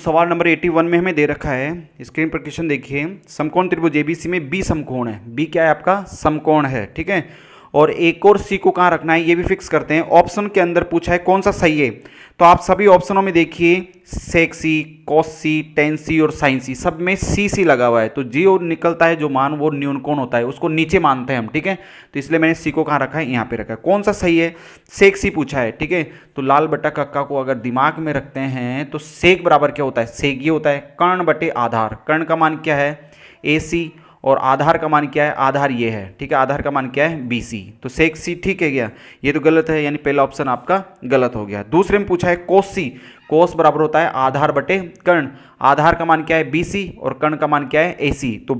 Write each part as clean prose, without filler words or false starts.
सवाल नंबर 81 में हमें दे रखा है, स्क्रीन पर क्वेश्चन देखिए। समकोण त्रिभुज एबीसी में बी समकोण है, बी क्या है आपका समकोण है, ठीक है। और एक और सी को कहाँ रखना है ये भी फिक्स करते हैं। ऑप्शन के अंदर पूछा है कौन सा सही है, तो आप सभी ऑप्शनों में देखिए सेक सी, कॉस सी, टेन सी और साइन सी, सब में सी सी लगा हुआ है। तो जो निकलता है जो मान वो न्यून कोण होता है, उसको नीचे मानते हैं हम, ठीक है। तो इसलिए मैंने सी को कहाँ रखा है, यहाँ पे रखा है। कौन सा सही है, सेक सी पूछा है, ठीक है। तो लाल बटा कक्का को अगर दिमाग में रखते हैं तो सेक बराबर क्या होता है, सेक ये होता है कर्ण बटे आधार। कर्ण का मान क्या है ए सी, और आधार का मान क्या है, आधार ये है, ठीक है। आधार का मान क्या है बी सी, तो सेक सी ठीक है क्या, ये तो गलत है, यानी पहला ऑप्शन आपका गलत हो गया। दूसरे में पूछा है कोस सी, कोस बराबर होता है आधार बटे कर्ण। आधार का मान क्या है बी सी और कर्ण का मान क्या है ए सी, तो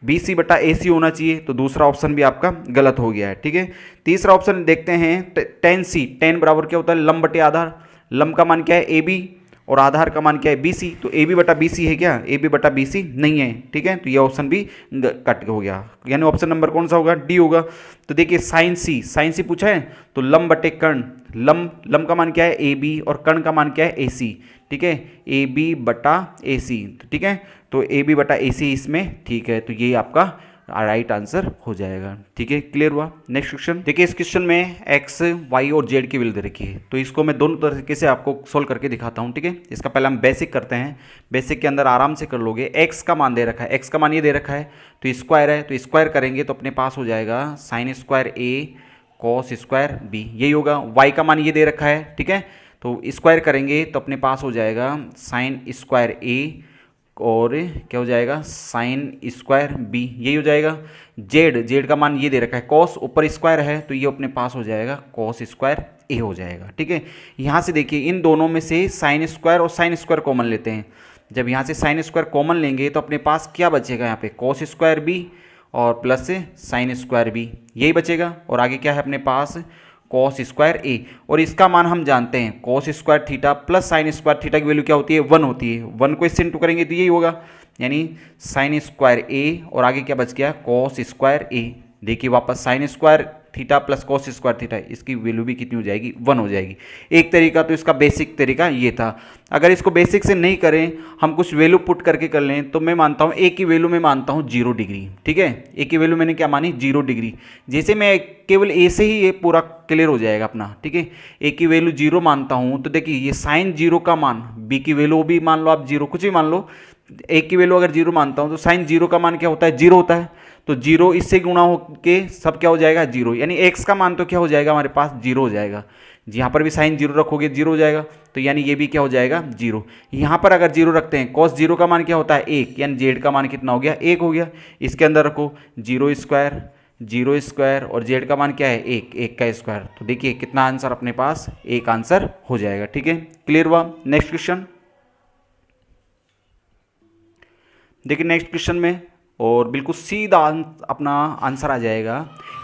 बी सी बटा ए सी होना चाहिए, तो दूसरा ऑप्शन भी आपका गलत हो गया है, ठीक है। तीसरा ऑप्शन देखते हैं टेन सी, टेन बराबर क्या होता है लंब बटे आधार। लंब का मान क्या है ए बी और आधार का मान क्या है बी सी, तो ए बी बटा बी सी है क्या, ए बी बटा बी सी नहीं है, ठीक है। तो ये ऑप्शन भी कट हो गया, यानी ऑप्शन नंबर कौन सा होगा, डी होगा। तो देखिए साइन सी, साइन सी पूछा है तो लंब बटे कर्ण, लंब का मान क्या है ए बी और कर्ण का मान क्या है ए सी, ठीक है। ए बी बटा ए सी, ठीक है। तो ए बी बटा ए सी इसमें ठीक है, तो ये आपका राइट आंसर हो जाएगा, ठीक है। क्लियर हुआ। नेक्स्ट क्वेश्चन देखिए, इस क्वेश्चन में एक्स, वाई और जेड की वैल्यू दे रखी है, तो इसको मैं दोनों तरीके से आपको सोल्व करके दिखाता हूँ, ठीक है। इसका पहले हम बेसिक करते हैं, बेसिक के अंदर आराम से कर लोगे। एक्स का मान दे रखा है, एक्स का मान ये दे रखा है, तो स्क्वायर है, तो स्क्वायर करेंगे तो अपने पास हो जाएगा साइन स्क्वायर ए कॉस स्क्वायर बी, यही होगा। वाई का मान ये दे रखा है, ठीक है, तो स्क्वायर करेंगे तो अपने पास हो जाएगा साइन स्क्वायर ए और क्या हो जाएगा साइन स्क्वायर बी, यही हो जाएगा। जेड, जेड का मान ये दे रखा है, कॉस ऊपर स्क्वायर है तो ये अपने पास हो जाएगा कॉस स्क्वायर ए हो जाएगा, ठीक है। यहाँ से देखिए इन दोनों में से साइन स्क्वायर और साइन स्क्वायर कॉमन लेते हैं। जब यहाँ से साइन स्क्वायर कॉमन लेंगे तो अपने पास क्या बचेगा, यहाँ पे कॉस स्क्वायर बी और प्लस साइन स्क्वायर बी, यही बचेगा। और आगे क्या है अपने पास कॉस स्क्वायर ए, और इसका मान हम जानते हैं cos square theta plus sign square theta की वैल्यू क्या होती है, 1 होती है। 1 को इससे इंटू करेंगे तो यही होगा, यानी साइन स्क्वायर ए और आगे क्या बच गया कॉस स्क्वायर ए। देखिए वापस sign square theta plus cos square theta, इसकी वैल्यू भी कितनी हो जाएगी 1 हो जाएगी। एक तरीका तो इसका बेसिक तरीका ये था। अगर इसको बेसिक से नहीं करें, हम कुछ वैल्यू पुट करके कर लें, तो मैं मानता हूँ ए की वैल्यू मैं मानता हूँ 0 डिग्री, ठीक है। ए की वैल्यू मैंने क्या मानी 0 डिग्री। जैसे मैं केवल ए से ही ये पूरा क्लियर हो जाएगा अपना, ठीक है। ए की वैल्यू 0 मानता हूँ तो देखिए ये साइन 0 का मान, बी की वैल्यू भी मान लो आप 0, कुछ भी मान लो। ए की वैल्यू अगर 0 मानता हूँ तो साइन 0 का मान क्या होता है 0 होता है, तो 0 इससे गुणा होके सब क्या हो जाएगा 0, यानी एक्स का मान तो क्या हो जाएगा हमारे पास 0 हो जाएगा। यहाँ पर भी साइन 0 रखोगे 0 हो जाएगा, तो यानी ये भी क्या हो जाएगा 0। यहाँ पर अगर 0 रखते हैं, कॉस 0 का मान क्या होता है 1, यानी जेड का मान कितना हो गया 1 हो गया। इसके अंदर रखो 0 स्क्वायर और जेड का मान क्या है 1, 1 का स्क्वायर, तो देखिए कितना आंसर अपने पास एक आंसर हो जाएगा, ठीक है। क्लियर हुआ। नेक्स्ट क्वेश्चन देखिए, नेक्स्ट क्वेश्चन में और बिल्कुल सीधा अपना आंसर आ जाएगा।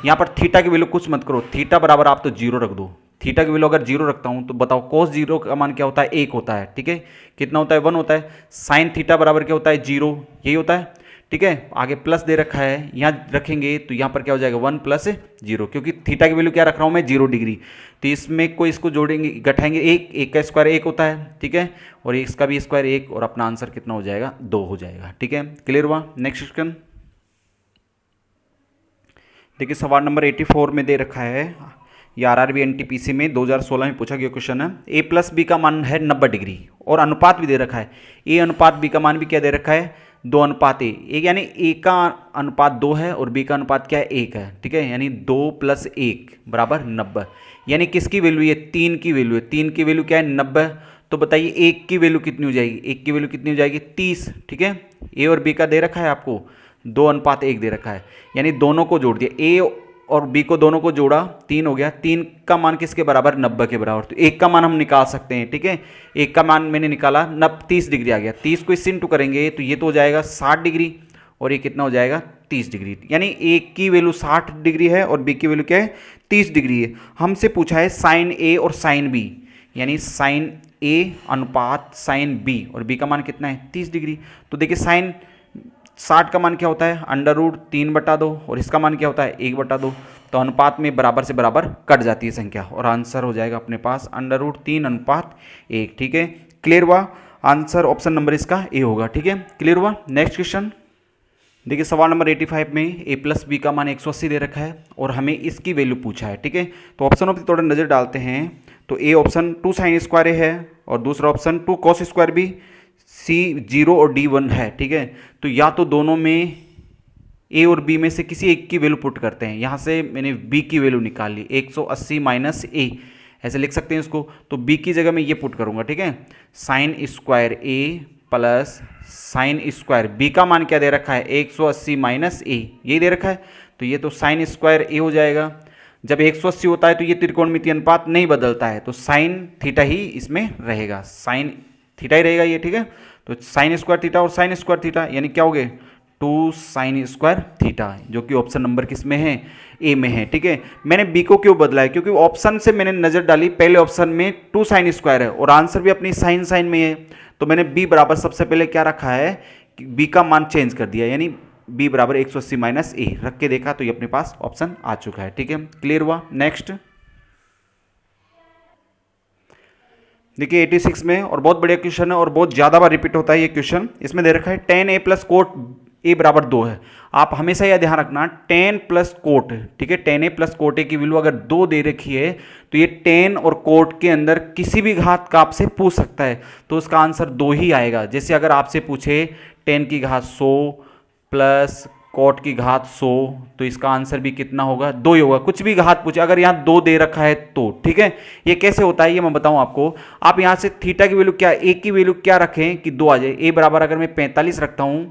यहाँ पर थीटा की वैल्यू कुछ मत करो, थीटा बराबर आप तो 0 रख दो। थीटा की वैल्यू अगर 0 रखता हूँ तो बताओ कोस 0 का मान क्या होता है 1 होता है, ठीक है। कितना होता है 1 होता है। साइन थीटा बराबर क्या होता है 0, यही होता है, ठीक है। आगे प्लस दे रखा है, यहाँ रखेंगे तो यहाँ पर क्या हो जाएगा 1 + 0, क्योंकि थीटा की वैल्यू क्या रख रहा हूँ मैं 0 डिग्री। तो इसमें कोई इसको जोड़ेंगे घटाएंगे 1, 1 का स्क्वायर 1 होता है, ठीक है, और इसका भी स्क्वायर 1, और अपना आंसर कितना हो जाएगा 2 हो जाएगा, ठीक है। क्लियर हुआ। नेक्स्ट क्वेश्चन देखिए, सवाल नंबर 84 में दे रखा है, ये आरआरबी एनटीपीसी में 2016 में पूछा गया क्वेश्चन है। ए प्लस बी का मान है 90 डिग्री और अनुपात भी दे रखा है। ए अनुपात बी का मान भी क्या दे रखा है 2:1, यानी ए का अनुपात 2 है और बी का अनुपात क्या है 1 है, ठीक है। यानी 2 + 1 = 90, यानी किसकी वैल्यू है 3 की वैल्यू है। 3 की वैल्यू क्या है 90, तो बताइए 1 की वैल्यू कितनी हो जाएगी, 1 की वैल्यू कितनी हो जाएगी 30, ठीक है। ए और बी का दे रखा है आपको 2:1 दे रखा है, यानी दोनों को जोड़ दिया, ए और बी को दोनों को जोड़ा 3 हो गया। 3 का मान किसके बराबर 90 के बराबर, तो 1 का मान हम निकाल सकते हैं, ठीक है। 1 का मान मैंने निकाला 30 डिग्री आ गया। 30 को इससे इंटू करेंगे तो ये तो हो जाएगा 60 डिग्री और ये कितना हो जाएगा 30 डिग्री, यानी ए की वैल्यू 60 डिग्री है और बी की वैल्यू क्या है 30 डिग्री है। हमसे पूछा है साइन ए और साइन बी, यानी साइन ए अनुपात साइन बी, और बी का मान कितना है 30 डिग्री। तो देखिए साइन 60 का मान क्या होता है √3/2 और इसका मान क्या होता है 1/2, तो अनुपात में बराबर से बराबर कट जाती है संख्या और आंसर हो जाएगा अपने पास √3:1, ठीक है। क्लियर हुआ। आंसर ऑप्शन नंबर इसका ए होगा। ठीक है, क्लियर हुआ। नेक्स्ट क्वेश्चन देखिए, सवाल नंबर 85 में a प्लस बी का मान 180 दे रखा है और हमें इसकी वैल्यू पूछा है। ठीक है, तो ऑप्शनों पर थोड़ा नज़र डालते हैं। तो ए ऑप्शन 2 साइन स्क्वायर ए है और दूसरा ऑप्शन 2 कॉस स्क्वायर बी, सी 0 और डी 1 है। ठीक है, तो या तो दोनों में ए और बी में से किसी एक की वैल्यू पुट करते हैं। यहाँ से मैंने बी की वैल्यू निकाल ली, 180 माइनस ए ऐसे लिख सकते हैं इसको। तो बी की जगह मैं ये पुट करूँगा। ठीक है, साइन स्क्वायर ए प्लस साइन स्क्वायर बी का मान क्या दे रखा है, 180 माइनस ए, यही दे रखा है। तो ये तो साइन स्क्वायर ए हो जाएगा। जब 180 होता है तो ये त्रिकोणमितीय अनुपात नहीं बदलता है, तो साइन थीटा ही इसमें रहेगा, साइन थीटा ही रहेगा ये। ठीक है, तो साइन स्क्वायर थीटा और साइन स्क्वायर थीटा यानी क्या हो गए, 2 साइन स्क्वायर थीटा, जो कि ऑप्शन नंबर किस में है, ए में है। ठीक है, मैंने बी को क्यों बदला है, क्योंकि ऑप्शन से मैंने नजर डाली, पहले ऑप्शन में 2 साइन स्क्वायर है और आंसर भी अपनी साइन साइन में है, तो मैंने बी बराबर सबसे पहले क्या रखा है, बी का मान चेंज कर दिया, यानी बी बराबर 180 माइनस ए रख के देखा तो ये अपने पास ऑप्शन आ चुका है। ठीक है, क्लियर हुआ। नेक्स्ट देखिए 86 में, और बहुत बढ़िया क्वेश्चन है और बहुत ज़्यादा बार रिपीट होता है ये क्वेश्चन। इसमें दे रखा है tan a plus cot A बराबर 2 है। आप हमेशा यह ध्यान रखना, tan प्लस कोट, ठीक है, tan a plus cot A की वैल्यू अगर 2 दे रखी है तो ये tan और कोट के अंदर किसी भी घात का आपसे पूछ सकता है, तो उसका आंसर 2 ही आएगा। जैसे अगर आपसे पूछे tan की घात 100 प्लस कोट की घात 100, तो इसका आंसर भी कितना होगा, 2 ही होगा। कुछ भी घात पूछे, अगर यहाँ 2 दे रखा है तो, ठीक है, ये कैसे होता है ये मैं बताऊं आपको। आप यहाँ से थीटा की वैल्यू क्या, ए की वैल्यू क्या रखें कि 2 आ जाए। ए बराबर अगर मैं 45 रखता हूँ,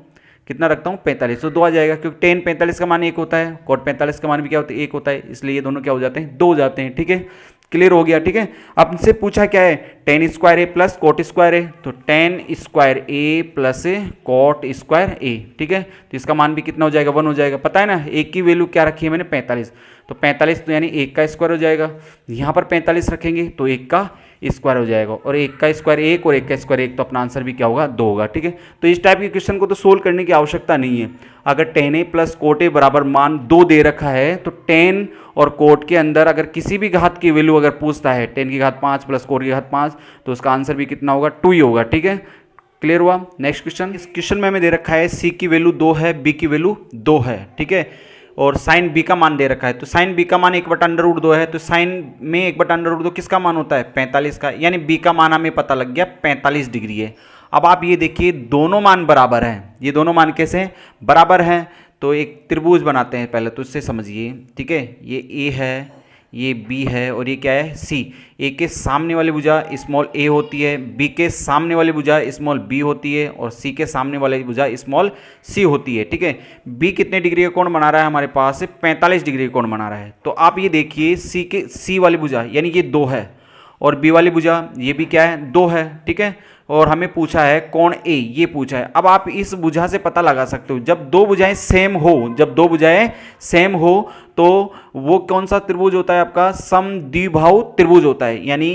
कितना रखता हूँ 45, तो 2 आ जाएगा, क्योंकि tan 45 का मान 1 होता है, कोट 45 का मान भी क्या होता है, 1 होता है, इसलिए ये दोनों क्या हो जाते हैं, 2 हो जाते हैं। ठीक है, क्लियर हो गया। ठीक है, अब इनसे पूछा क्या है, tan स्क्वायर ए प्लस कोट स्क्वायर ए, तो tan स्क्वायर ए प्लस कोट स्क्वायर ए। ठीक है, तो इसका मान भी कितना हो जाएगा, 1 हो जाएगा। पता है ना, एक की वैल्यू क्या रखी है मैंने, 45, तो 45 तो यानी 1 का स्क्वायर हो जाएगा। यहाँ पर 45 रखेंगे तो 1 का स्क्वायर हो जाएगा, और 1 का स्क्वायर 1 और 1 का स्क्वायर 1, तो अपना आंसर भी क्या होगा, 2 होगा। ठीक है, तो इस टाइप के क्वेश्चन को तो सोल्व करने की आवश्यकता नहीं है। अगर tan a plus cot A बराबर मान 2 दे रखा है, तो tan और कोट के अंदर अगर किसी भी घात की वैल्यू अगर पूछता है, tan की घात 5 प्लस कोट की घात 5, तो उसका आंसर भी कितना होगा, 2 ही होगा। ठीक है, क्लियर हुआ। नेक्स्ट क्वेश्चन, इस क्वेश्चन में हमें दे रखा है c की वैल्यू 2 है, b की वैल्यू 2 है। ठीक है, और साइन b का मान दे रखा है, तो साइन b का मान 1/√2 है, तो साइन में 1/√2 किसका मान होता है, 45 का, यानी b का मान हमें पता लग गया 45 डिग्री है। अब आप ये देखिए दोनों मान बराबर हैं, ये दोनों मान कैसे हैं, बराबर हैं, तो एक त्रिभुज बनाते हैं पहले, तो इससे समझिए। ठीक है, ये a है, ये b है और ये क्या है, c। a के सामने वाली भुजा स्मॉल a होती है, b के सामने वाली भुजा स्मॉल b होती है, और c के सामने वाली भुजा स्मॉल c होती है। ठीक है, b कितने डिग्री का कोण बना रहा है, हमारे पास 45 डिग्री का कोण बना रहा है। तो आप ये देखिए c वाली भुजा यानी ये 2 है, और b वाली भुजा ये भी क्या है, 2 है। ठीक है, और हमें पूछा है कोण A, ये पूछा है। अब आप इस भुजा से पता लगा सकते हो, जब दो भुजाएं सेम हो, जब दो भुजाएं सेम हो तो वो कौन सा त्रिभुज होता है आपका, समद्विबाहु त्रिभुज होता है। यानी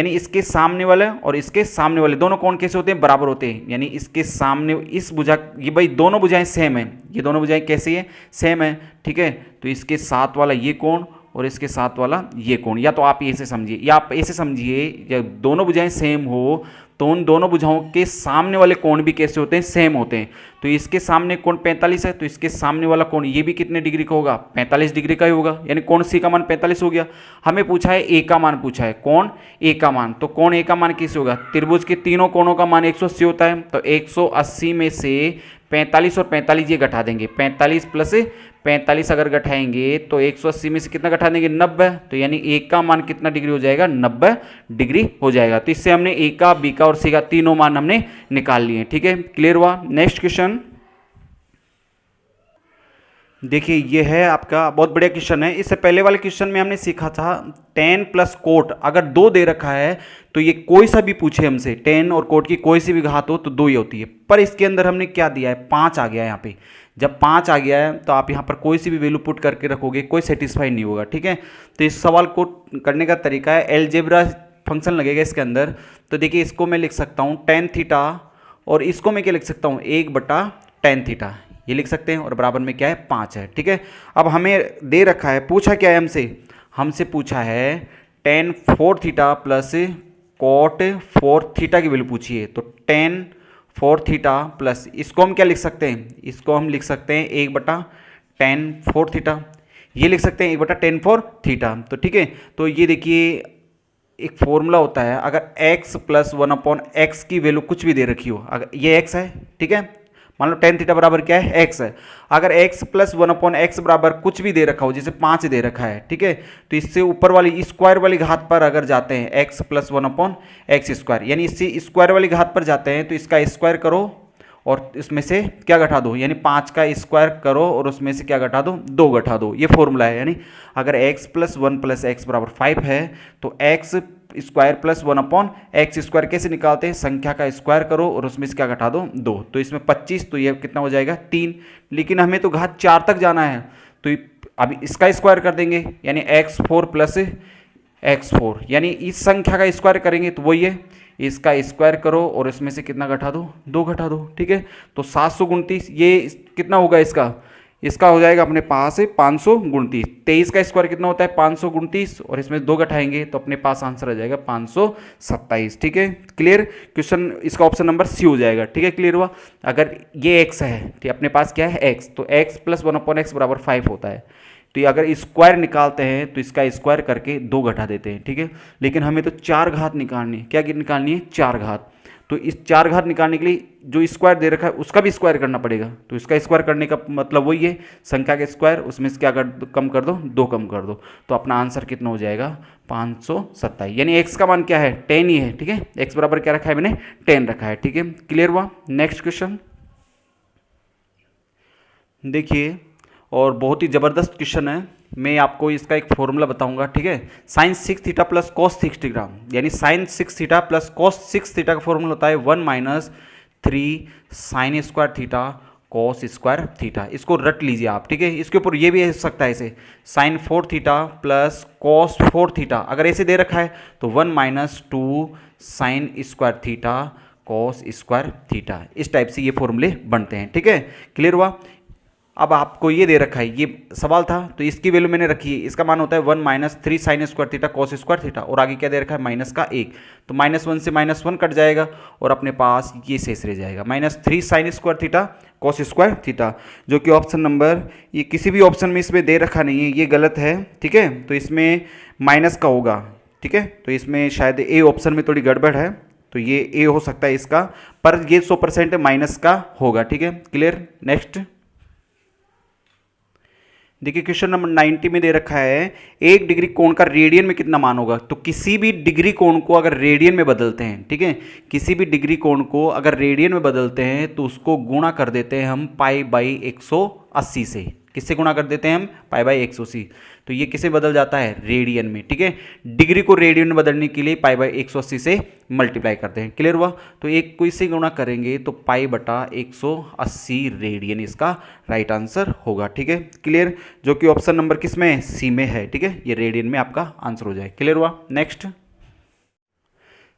इसके सामने वाले और इसके सामने वाले दोनों कोण कैसे होते हैं, बराबर होते हैं। यानी इसके सामने इस भुजा, ये भाई दोनों भुजाएं सेम है, ये दोनों भुजाएं कैसी है, सेम है। ठीक है, तो इसके साथ वाला ये कोण और इसके साथ वाला ये कोण, या तो आप ऐसे समझिए या आप ऐसे समझिए, जब दोनों भुजाएं सेम हो तो उन दोनों भुजाओं के सामने वाले कोण भी कैसे होते हैं, सेम होते हैं। तो इसके सामने कोण 45 है, तो इसके सामने वाला कोण ये भी कितने डिग्री का होगा, 45 डिग्री का ही होगा, यानी कोण सी का मान 45 हो गया। हमें पूछा है ए का मान, पूछा है कोण ए का मान, तो कोण ए का मान कैसे होगा, त्रिभुज के तीनों कोणों का मान 180 होता है, तो 180 में से 45 और 45 ये घटा देंगे, 45 प्लस 45 अगर घटाएंगे तो 180 में से कितना घटा देंगे, 90, तो यानी ए का मान कितना डिग्री हो जाएगा, 90 डिग्री हो जाएगा। तो इससे हमने ए का, बी का और सी का तीनों मान हमने निकाल लिए। ठीक है, क्लियर हुआ। नेक्स्ट क्वेश्चन देखिए, ये है आपका, बहुत बढ़िया क्वेश्चन है। इससे पहले वाले क्वेश्चन में हमने सीखा था tan प्लस कोट अगर 2 दे रखा है तो ये कोई सा भी पूछे हमसे, tan और कोट की कोई सी भी घात हो तो 2 ही होती है। पर इसके अंदर हमने क्या दिया है, 5 आ गया है यहाँ पे। जब 5 आ गया है तो आप यहाँ पर कोई सी भी वैल्यू पुट करके रखोगे, कोई सेटिस्फाई नहीं होगा। ठीक है, तो इस सवाल को करने का तरीका है, एलजेब्रा फंक्शन लगेगा इसके अंदर। तो देखिए, इसको मैं लिख सकता हूँ tan थीटा, और इसको मैं क्या लिख सकता हूँ, 1/tan थीटा, ये लिख सकते हैं, और बराबर में क्या है, 5 है। ठीक है, अब हमें दे रखा है, पूछा क्या है हमसे पूछा है tan 4 theta plus cot 4 theta की वैल्यू पूछी है, तो टेन 4 थीटा प्लस इसको हम क्या लिख सकते हैं, इसको हम लिख सकते हैं 1/10 4 थीटा, ये लिख सकते हैं 1/10 4 थीटा। तो ठीक है, तो ये देखिए एक फॉर्मूला होता है, अगर x प्लस 1/x की वैल्यू कुछ भी दे रखी हो, अगर ये x है, ठीक है, मान लो tan थीटा बराबर क्या है x है, अगर x प्लस 1/x बराबर कुछ भी दे रखा हो, जैसे 5 दे रखा है, ठीक है, तो इससे ऊपर वाली स्क्वायर वाली घात पर अगर जाते हैं x प्लस 1/x स्क्वायर, यानी इससे स्क्वायर वाली घात पर जाते हैं तो इसका स्क्वायर करो और इसमें से क्या घटा दो, यानी 5 का स्क्वायर करो और उसमें से क्या घटा दो, 2 घटा दो, ये फॉर्मूला है। यानी अगर x प्लस 1 प्लस एक्स बराबर 5 है तो x square plus 1/x square कैसे निकालते हैं, संख्या का स्क्वायर करो और उसमें से क्या घटा दो, 2, तो इसमें 25, तो ये कितना हो जाएगा 3, लेकिन हमें तो घात 4 तक जाना है, तो अभी इसका स्क्वायर कर देंगे, यानी x4 प्लस x4, यानी इस संख्या का स्क्वायर करेंगे तो वही है, इसका स्क्वायर करो और इसमें से कितना घटा दो, 2 घटा दो, ठीक है, तो 729, ये कितना होगा इसका हो जाएगा अपने पास 529, 23 का स्क्वायर कितना होता है 529 और इसमें 2 घटाएंगे तो अपने पास आंसर आ जाएगा 527, ठीक है, क्लियर। क्वेश्चन इसका ऑप्शन नंबर सी हो जाएगा, ठीक है, क्लियर हुआ। अगर ये x है, ठीक, अपने पास क्या है x, तो x प्लस 1/x बराबर 5 होता है, तो ये अगर स्क्वायर निकालते हैं तो इसका स्क्वायर करके 2 घटा देते हैं, ठीक है, लेकिन हमें तो 4 घात निकालनी है, क्या निकालनी है 4 घात, तो इस 4 घात निकालने के लिए जो स्क्वायर दे रखा है उसका भी स्क्वायर करना पड़ेगा, तो इसका स्क्वायर करने का मतलब वही है संख्या के स्क्वायर, उसमें से क्या कम कर दो, 2 कम कर दो, तो अपना आंसर कितना हो जाएगा 527, यानी x का मान क्या है 10 ही है, ठीक है, x बराबर क्या रखा है मैंने 10 रखा है, ठीक है, क्लियर हुआ। नेक्स्ट क्वेश्चन देखिए, और बहुत ही ज़बरदस्त क्वेश्चन है, मैं आपको इसका एक फॉर्मूला बताऊंगा, ठीक है, sine 6 theta plus cos 6 theta, यानी sine 6 theta plus cos 6 theta का फॉर्मूला होता है 1 - 3 sine square theta cos square theta, इसको रट लीजिए आप, ठीक है, इसके ऊपर ये भी हो सकता है ऐसे sine 4 theta plus cos 4 theta, अगर ऐसे दे रखा है तो 1 - 2 sine square theta cos square theta, इस टाइप से ये फॉर्मूले बनते हैं, ठीक है, क्लियर हुआ। अब आपको ये दे रखा है, ये सवाल था तो इसकी वैल्यू मैंने रखी है, इसका मान होता है 1 - 3 sine square theta cos square theta, और आगे क्या दे रखा है -1, तो -1 से -1 कट जाएगा और अपने पास ये शेष रह जाएगा -3 sine square theta cos square theta, जो कि ऑप्शन नंबर, ये किसी भी ऑप्शन में इसमें दे रखा नहीं है, ये गलत है, ठीक है, तो इसमें माइनस का होगा, ठीक है, तो इसमें शायद ए ऑप्शन में थोड़ी गड़बड़ है, तो ये ए हो सकता है इसका, पर ये 100% माइनस का होगा, ठीक है, क्लियर। नेक्स्ट देखिए, क्वेश्चन नंबर 90 में दे रखा है 1 डिग्री कोण का रेडियन में कितना मान होगा, तो किसी भी डिग्री कोण को अगर रेडियन में बदलते हैं, ठीक है, किसी भी डिग्री कोण को अगर रेडियन में बदलते हैं तो उसको गुणा कर देते हैं हम π/180 से, किससे गुणा कर देते हैं हम π/180, तो ये किसे बदल जाता है रेडियन में, ठीक है, डिग्री को रेडियन में बदलने के लिए π/180 से मल्टीप्लाई करते हैं, क्लियर हुआ, तो एक को इससे गुणा करेंगे तो π/180 रेडियन इसका राइट आंसर होगा, ठीक है, क्लियर, जो कि ऑप्शन नंबर किस में सी में है, ठीक है, ये रेडियन में आपका आंसर हो जाए, क्लियर हुआ। नेक्स्ट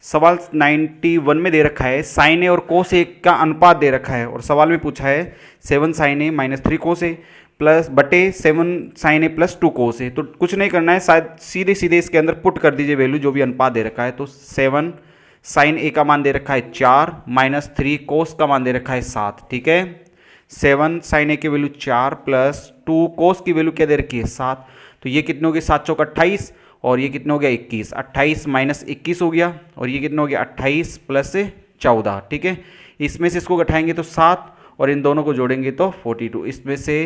सवाल 91 में दे रखा है साइन ए और कोस ए का अनुपात दे रखा है, और सवाल में पूछा है 7 साइन ए -3 कोस ए प्लस बटे 7 साइन ए प्लस 2 कोस ए, तो कुछ नहीं करना है, शायद सीधे सीधे इसके अंदर पुट कर दीजिए वैल्यू जो भी अनुपात दे रखा है, तो 7 साइन ए का मान दे रखा है 4 -3 कोस का मान दे रखा है 7, ठीक है, 7 साइन ए की वैल्यू 4 प्लस 2 कोस की वैल्यू क्या दे रखी है 7, तो ये कितने हो गए 7 चौक 28 और ये कितना हो गया 21, 28 - 21 हो गया, और ये कितना हो गया 28 प्लस 14, ठीक है, इसमें से इसको घटाएंगे तो 7 और इन दोनों को जोड़ेंगे तो 42, इसमें से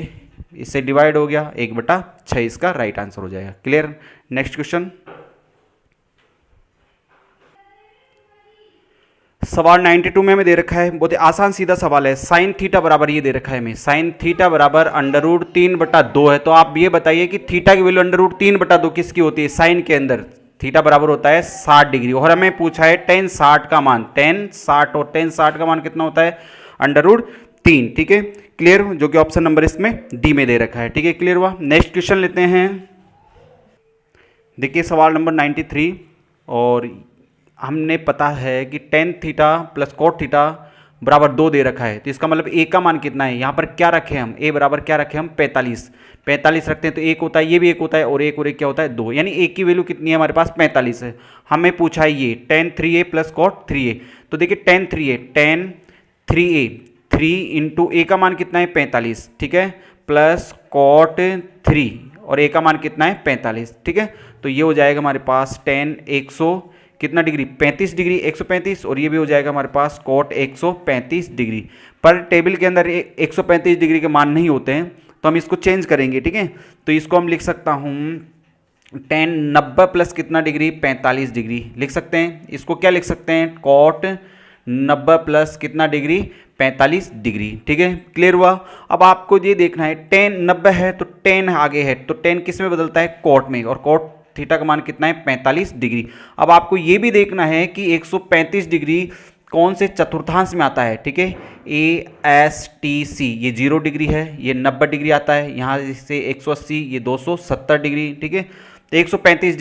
इससे डिवाइड हो गया 1/6, इसका राइट आंसर हो जाएगा, क्लियर। नेक्स्ट क्वेश्चन सवाल 92 में हमें दे रखा है, बहुत ही आसान सीधा सवाल है, साइन थीटा बराबर ये दे रखा है हमें, साइन थीटा बराबर √3/2 है, तो आप ये बताइए कि थीटा की वैल्यू √3/2 किसकी होती है, साइन के अंदर थीटा बराबर होता है 60 डिग्री, और हमें पूछा है tan 60 का मान, tan 60, और tan 60 का मान कितना होता है √3, ठीक है, क्लियर, जो कि ऑप्शन नंबर इसमें डी में दे रखा है, ठीक है, क्लियर हुआ। नेक्स्ट क्वेश्चन लेते हैं, देखिए सवाल नंबर 93, और हमने पता है कि tan theta plus cot theta बराबर 2 दे रखा है, तो इसका मतलब a का मान कितना है, यहाँ पर क्या रखे हम, a बराबर क्या रखे हम 45 रखते हैं तो एक होता है, ये भी एक होता है, और एक क्या होता है 2, यानी a की वैल्यू कितनी है हमारे पास 45 है। हमें पूछा है ये tan 3a plus cot 3a, तो देखिए tan 3a 3 इंटू a का मान कितना है 45, ठीक है, प्लस cot 3 और a का मान कितना है 45, ठीक है, तो ये हो जाएगा हमारे पास tan 100 कितना डिग्री 35 डिग्री 135, और ये भी हो जाएगा हमारे पास cot 135 डिग्री। पर टेबल के अंदर 135 डिग्री के मान नहीं होते हैं, तो हम इसको चेंज करेंगे, ठीक है, तो इसको हम लिख सकता हूँ tan 90 प्लस कितना डिग्री 45 डिग्री लिख सकते हैं। इसको क्या लिख सकते हैं cot 90 प्लस कितना डिग्री 45 डिग्री, ठीक है, क्लियर हुआ। अब आपको ये देखना है tan 90 है तो tan आगे है, तो tan किस में बदलता है cot में, और cot थीटा का मान कितना है 45 डिग्री। अब आपको ये भी देखना है कि 135 डिग्री कौन से चतुर्थांश में आता है, ठीक है, ASTC ये 0 डिग्री है, ये 90 डिग्री आता है, यहाँ से 180 ये 270 डिग्री, ठीक है, तो 135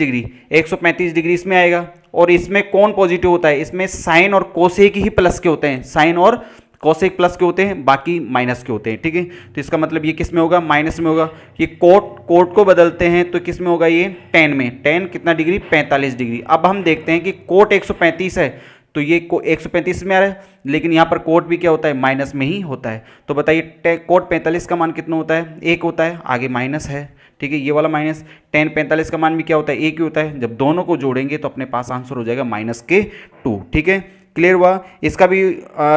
डिग्री इसमें आएगा। और इसमें कौन पॉजिटिव होता है, इसमें साइन और कोसेक ही प्लस के होते हैं, साइन और कोसेक प्लस के होते हैं, बाकी माइनस के होते हैं, ठीक है, तो इसका मतलब ये किस में होगा माइनस में होगा। ये कोट को बदलते हैं तो किस में होगा, ये tan में, tan कितना डिग्री 45 डिग्री। अब हम देखते हैं कि कोट 135 है तो ये 135 में आ रहा है, लेकिन यहाँ पर कोट भी क्या होता है माइनस में ही होता है, तो बताइए कोट 45 का मान कितना होता है 1 होता है, आगे माइनस है, ठीक है, ये वाला माइनस, tan 45 का मान भी क्या होता है 1 ही होता है। जब दोनों को जोड़ेंगे तो अपने पास आंसर हो जाएगा -2, ठीक है, क्लियर हुआ। इसका भी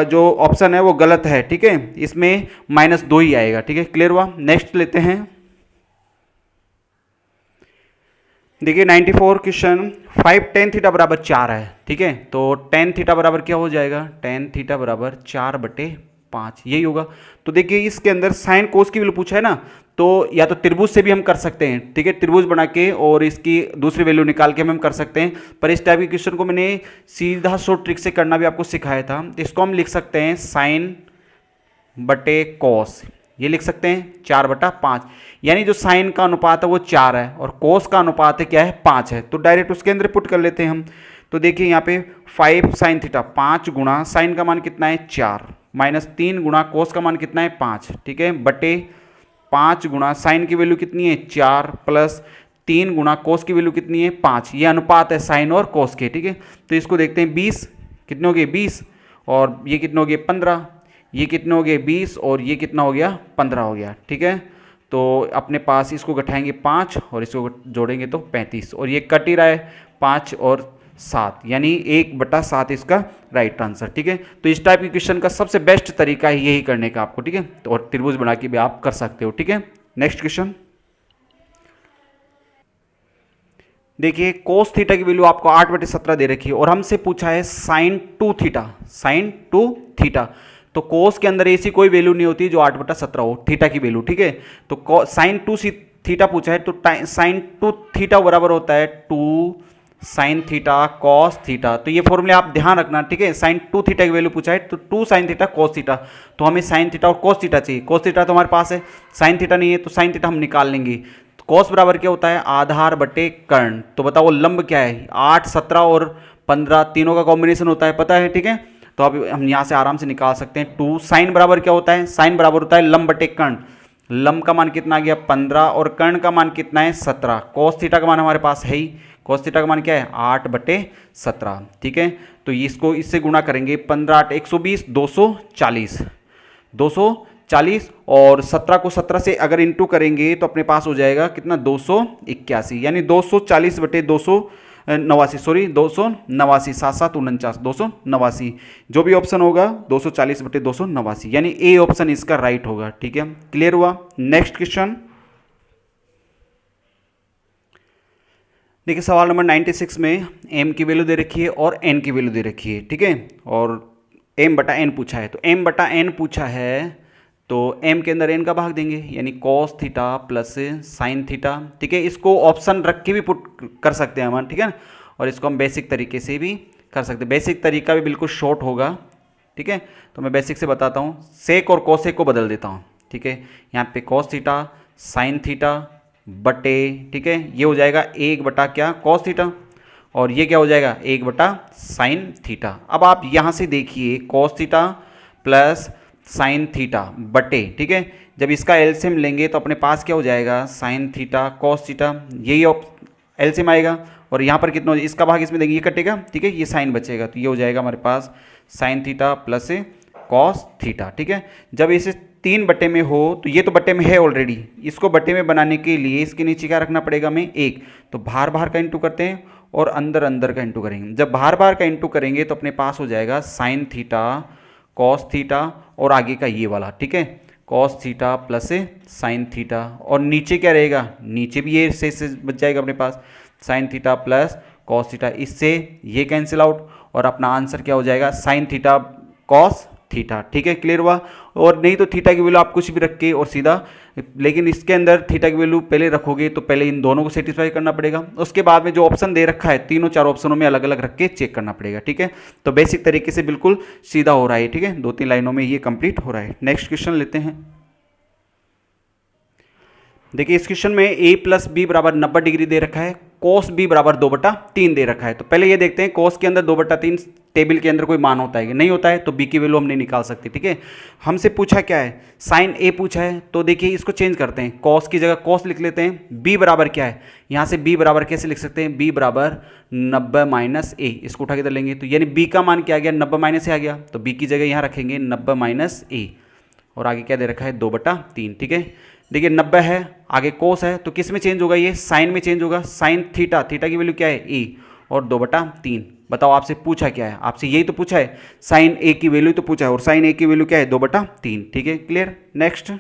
जो ऑप्शन है वो गलत है, ठीक है, इसमें -2 ही आएगा, ठीक है, क्लियर हुआ। नेक्स्ट लेते हैं, देखिए 94 क्वेश्चन 5 tan थीटा बराबर 4 है, ठीक है, तो tan थीटा बराबर क्या हो जाएगा, tan थीटा बराबर 4/5 यही होगा। तो देखिए इसके अंदर साइन कोस की वैल्यू पूछा है ना, तो या तो त्रिभुज से भी हम कर सकते हैं, ठीक है, त्रिभुज बना के और इसकी दूसरी वैल्यू निकाल के हम कर सकते हैं, पर इस टाइप के क्वेश्चन को मैंने सीधा शॉर्ट ट्रिक से करना भी आपको सिखाया था। इसको हम लिख सकते हैं साइन बटे कॉस, ये लिख सकते हैं 4/5, यानी जो साइन का अनुपात है वो 4 है और कोस का अनुपात है क्या है 5 है, तो डायरेक्ट उसके अंदर पुट कर लेते हैं हम। तो देखिए यहाँ पे 5 साइन थीटा 5 गुणा साइन का मान कितना है 4 -3 गुणा कोस का मान कितना है 5, ठीक है, बटे 5 गुणा साइन की वैल्यू कितनी है 4 प्लस 3 गुणा कोस की वैल्यू कितनी है 5, ये अनुपात है साइन और कोस के, ठीक है। तो इसको देखते हैं 20 कितने हो गए 20, और ये कितने हो गए 15, ये कितने हो गए 20, और ये कितना हो गया 15 हो गया, ठीक है। तो अपने पास इसको घटाएंगे 5 और इसको जोड़ेंगे तो 35, और ये कट ही रहा है 5 और 7, यानी 1/7 इसका राइट आंसर, ठीक है। तो इस टाइप के क्वेश्चन का सबसे बेस्ट तरीका है यही करने का आपको, ठीक है, तो और त्रिभुज बना के भी आप कर सकते हो, ठीक है। नेक्स्ट क्वेश्चन देखिए, कोस थीटा की वैल्यू आपको 8/17 दे रखी है और हमसे पूछा है साइन 2 थीटा, तो कोस के अंदर ऐसी कोई वैल्यू नहीं होती जो 8/17 हो थीटा की वैल्यू, ठीक है। तो साइन 2 थीटा पूछा है तो साइन 2 थीटा बराबर होता है 2 साइन थीटा कॉस थीटा, तो ये फॉर्मूले आप ध्यान रखना, ठीक है। साइन 2 थीटा की वैल्यू पूछा है तो 2 साइन थीटा कॉस थीटा, तो हमें साइन थीटा और कॉस थीटा चाहिए, कॉस थीटा तो हमारे पास है, साइन थीटा नहीं है, तो साइन थीटा हम निकाल लेंगे। तो कॉस बराबर क्या होता है आधार बटे कर्ण, तो बताओ लंब क्या है 8, 17 और 15 तीनों का कॉम्बिनेशन होता है, पता है, ठीक है। तो अब हम यहाँ से आराम से निकाल सकते हैं 2 साइन बराबर क्या होता है, साइन बराबर होता है लंब बटे कर्ण, लंब का मान कितना आ गया 15 और कर्ण का मान कितना है 17, कॉस थीटा का मान हमारे पास है ही, कॉस थीटा का मान क्या है 8/17, ठीक है। तो इसको इससे गुणा करेंगे 15 8 120 240 और 17 को 17 से अगर इंटू करेंगे तो अपने पास हो जाएगा कितना 281, यानी 240/289 सॉरी 289 7 7 49 289, जो भी ऑप्शन होगा 240/289, यानी ए ऑप्शन इसका राइट होगा, ठीक है, क्लियर हुआ। नेक्स्ट क्वेश्चन देखिए, सवाल नंबर 96 में m की वैल्यू दे रखी है और n की वैल्यू दे रखी है, ठीक है, और m/n पूछा है, तो m/n पूछा है तो m के अंदर n का भाग देंगे, यानी cos theta plus sine theta, ठीक है। इसको ऑप्शन रख के भी पुट कर सकते हैं हम, ठीक है, और इसको हम बेसिक तरीके से भी कर सकते हैं, बेसिक तरीका भी बिल्कुल शॉर्ट होगा, ठीक है। तो मैं बेसिक से बताता हूँ, सेक और कोसेक को बदल देता हूँ, ठीक है, यहाँ पे cos थीटा साइन थीटा बटे, ठीक है, ये हो जाएगा 1 क्या कॉस थीटा, और ये क्या हो जाएगा 1 साइन थीटा। अब आप यहाँ से देखिए cos theta plus sine theta बटे, ठीक है, जब इसका एलसीएम लेंगे तो अपने पास क्या हो जाएगा, साइन थीटा कॉस थीटा, यही एलसीएम आएगा। और यहाँ पर कितना, इसका भाग इसमें देंगे, ये कटेगा, ठीक है, ये साइन बचेगा, तो ये हो जाएगा हमारे पास sine theta plus cos theta, ठीक है। जब इसे 3 बटे में हो तो ये तो बटे में है ऑलरेडी, इसको बटे में बनाने के लिए इसके नीचे क्या रखना पड़ेगा हमें, 1, तो बाहर बाहर का इंटू करते हैं और अंदर अंदर का इंटू करेंगे। जब बाहर बाहर का इंटू करेंगे तो अपने पास हो जाएगा साइन थीटा कॉस थीटा और आगे का ये वाला, ठीक है, cos theta plus sine theta, और नीचे क्या रहेगा, नीचे भी ये से बच जाएगा अपने पास sine theta plus cos theta, इससे ये कैंसिल आउट और अपना आंसर क्या हो जाएगा, साइन थीटा कॉस थीटा, ठीक है, क्लियर हुआ। और नहीं तो थीटा की वैल्यू आप कुछ भी रख के और सीधा, लेकिन इसके अंदर थीटा की वैल्यू पहले रखोगे तो पहले इन दोनों को सेटिस्फाई करना पड़ेगा, उसके बाद में जो ऑप्शन दे रखा है तीनों 4 ऑप्शनों में अलग अलग रख के चेक करना पड़ेगा, ठीक है। तो बेसिक तरीके से बिल्कुल सीधा हो रहा है, ठीक है, 2-3 लाइनों में ये कंप्लीट हो रहा है। नेक्स्ट क्वेश्चन लेते हैं। देखिए इस क्वेश्चन में a प्लस बी बराबर 90 डिग्री दे रखा है, कोस बी बराबर 2/3 दे रखा है। तो पहले ये देखते हैं कोस के अंदर 2/3 टेबल के अंदर कोई मान होता है कि नहीं होता है, तो b की वैल्यू हम नहीं निकाल सकते, ठीक है। हमसे पूछा क्या है, साइन a पूछा है, तो देखिए इसको चेंज करते हैं, कॉस की जगह कॉस लिख लेते हैं। b बराबर क्या है, यहाँ से b बराबर कैसे लिख सकते हैं, b बराबर 90 माइनस a, इसको उठा के इधर लेंगे तो यानी b का मान क्या आ गया, 90 माइनस a आ गया, तो b की जगह यहाँ रखेंगे 90 माइनस a और आगे क्या दे रखा है 2/3, ठीक है। देखिए 90 है, आगे कोस है, तो किस में चेंज होगा, ये साइन में चेंज होगा, साइन थीटा, थीटा की वैल्यू क्या है a और 2/3। बताओ आपसे पूछा क्या है, आपसे यही तो पूछा है, साइन a की वैल्यू तो पूछा है और साइन a की वैल्यू क्या है 2/3, ठीक है, क्लियर। नेक्स्ट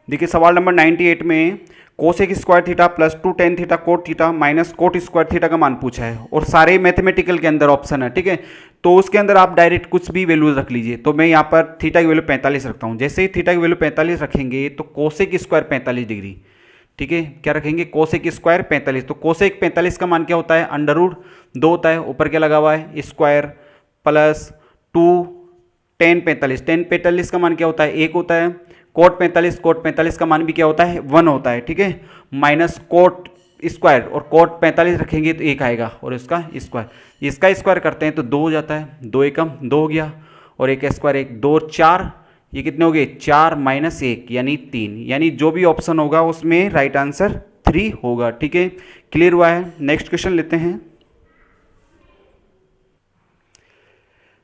देखिए सवाल नंबर 98 में cosec square theta plus 2 tan theta cot theta minus cot square theta का मान पूछा है और सारे मैथमेटिकल के अंदर ऑप्शन है, ठीक है। तो उसके अंदर आप डायरेक्ट कुछ भी वैल्यूज रख लीजिए। तो मैं यहाँ पर थीटा की वैल्यू 45 रखता हूँ। जैसे ही थीटा की वैल्यू 45 रखेंगे तो कोसेक स्क्वायर 45 डिग्री, ठीक है, क्या रखेंगे, कोसेक स्क्वायर 45। तो कोसेक 45 का मान क्या होता है, √2 होता है, ऊपर क्या लगा हुआ है स्क्वायर प्लस 2 टेन 45 का मान क्या होता है 1 होता है, कोट 45 का मान भी क्या होता है 1 होता है, ठीक है, माइनस कोट स्क्वायर और कोट 45 रखेंगे तो 1 आएगा और इसका स्क्वायर करते हैं तो 2 हो जाता है, 2 एकम 2 हो गया और 1 स्क्वायर 1, 2 और 4, ये कितने हो गए 4 माइनस 1 यानी 3, यानी जो भी ऑप्शन होगा उसमें राइट आंसर 3 होगा, ठीक है, क्लियर हुआ है। नेक्स्ट क्वेश्चन लेते हैं।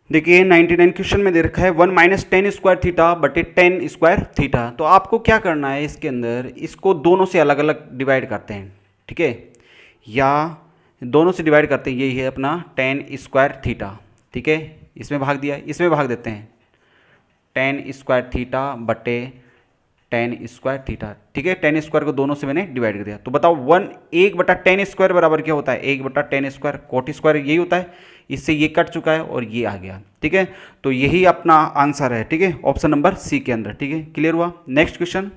देखिए 99 क्वेश्चन में दे रखा है 1 माइनस टेन स्क्वायर थीटा बटे 10 स्क्वायर थीटा। तो आपको क्या करना है, इसके अंदर इसको दोनों से अलग अलग डिवाइड करते हैं, ठीक है, या दोनों से डिवाइड करते हैं, यही है अपना 10 स्क्वायर थीटा, ठीक है, इसमें भाग दिया, इसमें भाग देते हैं 10 स्क्वायर थीटा बटे 10 स्क्वायर थीटा, ठीक है, 10 स्क्वायर को दोनों से मैंने डिवाइड कर दिया। तो बताओ 1/10 स्क्वायर बराबर क्या होता है, 1/10 स्क्वायर, कोट स्क्वायर यही होता है, इससे ये कट चुका है और ये आ गया, ठीक है, तो यही अपना आंसर है, ठीक है, ऑप्शन नंबर सी के अंदर, ठीक है, क्लियर हुआ। नेक्स्ट क्वेश्चन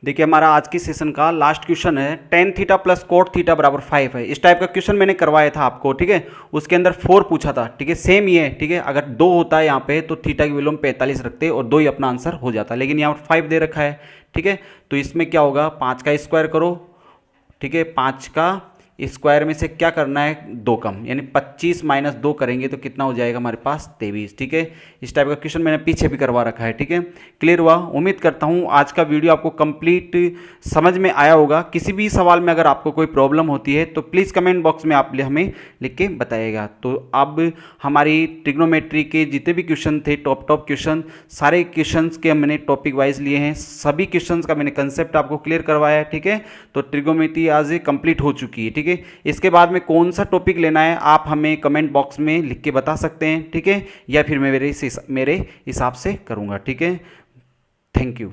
देखिए हमारा आज की सेशन का लास्ट क्वेश्चन है, tan theta plus cot theta बराबर 5 है। इस टाइप का क्वेश्चन मैंने करवाया था आपको, ठीक है, उसके अंदर 4 पूछा था, ठीक है, सेम ये है, ठीक है, अगर 2 होता है यहाँ पे तो थीटा की वैल्यू में 45 रखते और 2 ही अपना आंसर हो जाता, लेकिन यहाँ पर 5 दे रखा है, ठीक है, तो इसमें क्या होगा 5 का स्क्वायर करो, ठीक है, 5 का स्क्वायर में से क्या करना है 2 कम, यानी 25 माइनस 2 करेंगे तो कितना हो जाएगा हमारे पास 23, ठीक है। इस टाइप का क्वेश्चन मैंने पीछे भी करवा रखा है, ठीक है, क्लियर हुआ। उम्मीद करता हूँ आज का वीडियो आपको कंप्लीट समझ में आया होगा। किसी भी सवाल में अगर आपको कोई प्रॉब्लम होती है तो प्लीज़ कमेंट बॉक्स में आप हमें लिख के बताइएगा। तो अब हमारी ट्रिग्नोमेट्री के जितने भी क्वेश्चन थे, टॉप क्वेश्चन, सारे क्वेश्चन के मैंने टॉपिक वाइज लिए हैं, सभी क्वेश्चन का मैंने कंसेप्ट आपको क्लियर करवाया है, ठीक है। तो ट्रिग्नोमेट्री आज कंप्लीट हो चुकी है, ठीक है। इसके बाद में कौन सा टॉपिक लेना है आप हमें कमेंट बॉक्स में लिख के बता सकते हैं, ठीक है, या फिर मैं मेरे हिसाब से करूंगा, ठीक है। Thank you.